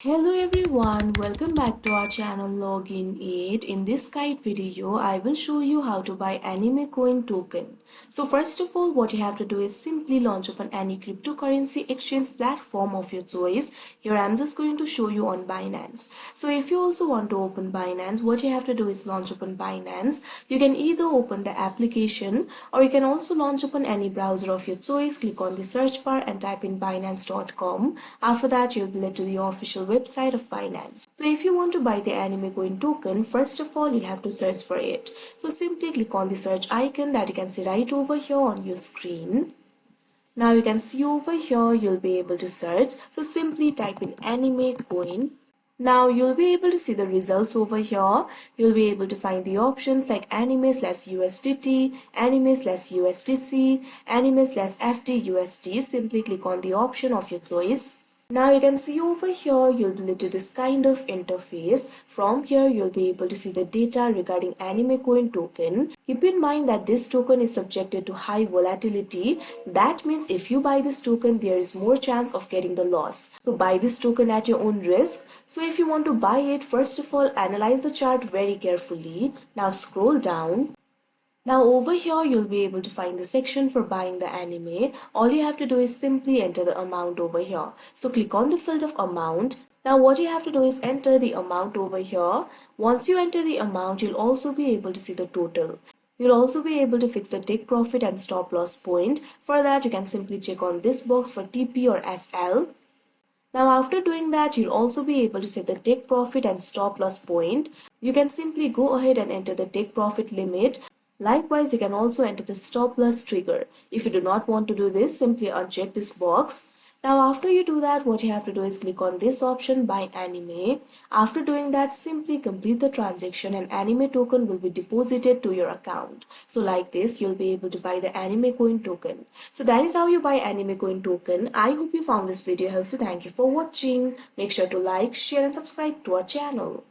Hello everyone, welcome back to our channel Login 8. In this guide video, I will show you how to buy AnimeCoin token. So first of all, what you have to do is simply launch up on any cryptocurrency exchange platform of your choice. Here I'm just going to show you on Binance. So if you also want to open Binance, what you have to do is launch up on Binance. You can either open the application or you can also launch up on any browser of your choice. Click on the search bar and type in binance.com. After that, you'll be led to the official website of Binance. So if you want to buy the AnimeCoin token, first of all, you'll have to search for it. So simply click on the search icon that you can see right over here on your screen. Now you can see over here, you'll be able to search. So simply type in AnimeCoin. Now you'll be able to see the results over here. You'll be able to find the options like anime/USDT, anime/USDC, anime/FTUSD. Simply click on the option of your choice. Now you can see over here, you'll be led to this kind of interface. From here, you'll be able to see the data regarding AnimeCoin token. Keep in mind that this token is subjected to high volatility. That means if you buy this token, there is more chance of getting the loss. So buy this token at your own risk. So if you want to buy it, first of all, analyze the chart very carefully. Now scroll down. Now over here you'll be able to find the section for buying the anime. All you have to do is simply enter the amount over here. So click on the field of amount. Now what you have to do is enter the amount over here. Once you enter the amount, you'll also be able to see the total. You'll also be able to fix the take profit and stop loss point. For that, you can simply check on this box for TP or SL. Now after doing that, you'll also be able to set the take profit and stop loss point. You can simply go ahead and enter the take profit limit. Likewise, you can also enter the stop loss trigger. If you do not want to do this, simply uncheck this box. Now after you do that, what you have to do is click on this option, buy anime. After doing that, simply complete the transaction and anime token will be deposited to your account. So like this, you'll be able to buy the AnimeCoin token. So that is how you buy AnimeCoin token. I hope you found this video helpful. Thank you for watching. Make sure to like, share and subscribe to our channel.